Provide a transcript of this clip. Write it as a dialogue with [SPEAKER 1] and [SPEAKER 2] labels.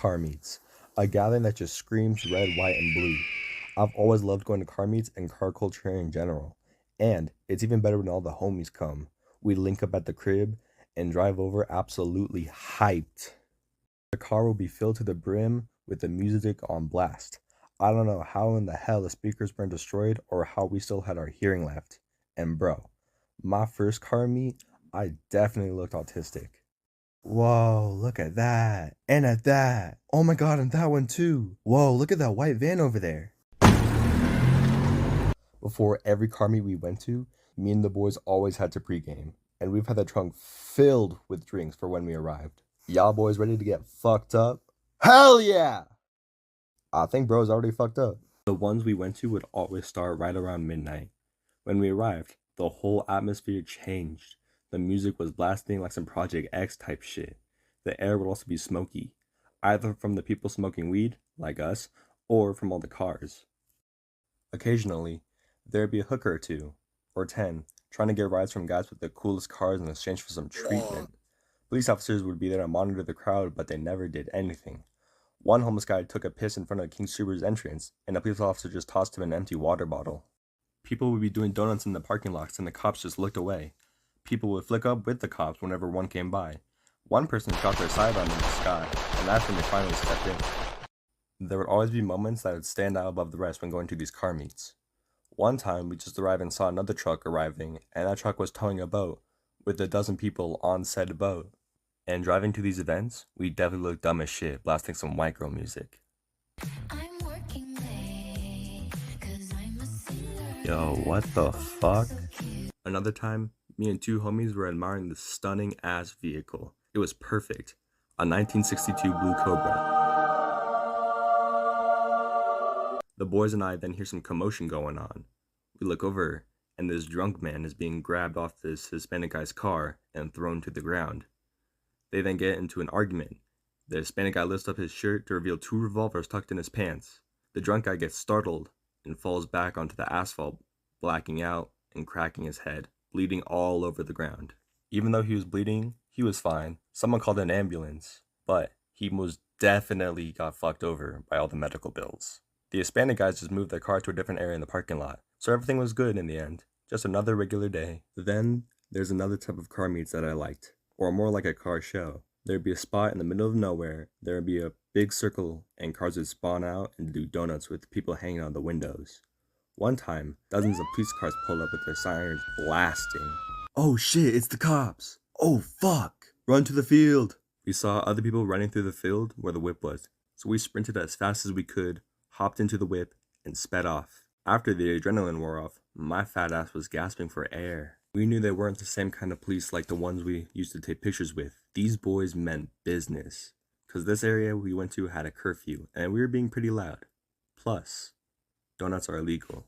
[SPEAKER 1] car meets, a gathering that just screams red, white, and blue. I've always loved going to car meets and car culture in general. And it's even better when all the homies come. We link up at the crib and drive over absolutely hyped. The car will be filled to the brim with the music on blast. I don't know how in the hell the speakers weren't destroyed or how we still had our hearing left. And bro, my first car meet, I definitely looked autistic. Whoa, look at that. And at that. Oh my god, and that one too. Whoa, look at that white van over there. Before every car meet we went to, me and the boys always had to pregame, and we've had the trunk filled with drinks for when we arrived. Y'all boys ready to get fucked up? Hell yeah! I think bro's already fucked up. The ones we went to would always start right around midnight. When we arrived, the whole atmosphere changed. The music was blasting like some Project X type shit. The air would also be smoky, either from the people smoking weed, like us, or from all the cars. Occasionally, there'd be a hooker or two, or 10, trying to get rides from guys with the coolest cars in exchange for some treatment. Police officers would be there to monitor the crowd, but they never did anything. One homeless guy took a piss in front of King Subaru's entrance, and a police officer just tossed him an empty water bottle. People would be doing donuts in the parking lots, and the cops just looked away. People would flick up with the cops whenever one came by. One person shot their sidearm in the sky, and that's when they finally stepped in. There would always be moments that would stand out above the rest when going to these car meets. One time, we just arrived and saw another truck arriving, and that truck was towing a boat, with a dozen people on said boat. And driving to these events, we definitely looked dumb as shit, blasting some white girl music. Yo, what the fuck? Another time, me and two homies were admiring this stunning ass vehicle. It was perfect. A 1962 Blue Cobra. The boys and I then hear some commotion going on. We look over, and this drunk man is being grabbed off this Hispanic guy's car and thrown to the ground. They then get into an argument. The Hispanic guy lifts up his shirt to reveal two revolvers tucked in his pants. The drunk guy gets startled and falls back onto the asphalt, blacking out and cracking his head, bleeding all over the ground. Even though he was bleeding, he was fine. Someone called an ambulance, but he most definitely got fucked over by all the medical bills. The Hispanic guys just moved their car to a different area in the parking lot, so everything was good in the end. Just another regular day. Then, there's another type of car meets that I liked, or more like a car show. There'd be a spot in the middle of nowhere, there'd be a big circle, and cars would spawn out and do donuts with people hanging out the windows. One time, dozens of police cars pulled up with their sirens blasting. Oh shit, it's the cops! Oh fuck! Run to the field! We saw other people running through the field where the whip was, so we sprinted as fast as we could, hopped into the whip, and sped off. After the adrenaline wore off, my fat ass was gasping for air. We knew they weren't the same kind of police like the ones we used to take pictures with. These boys meant business, because this area we went to had a curfew, and we were being pretty loud. Plus, donuts are illegal.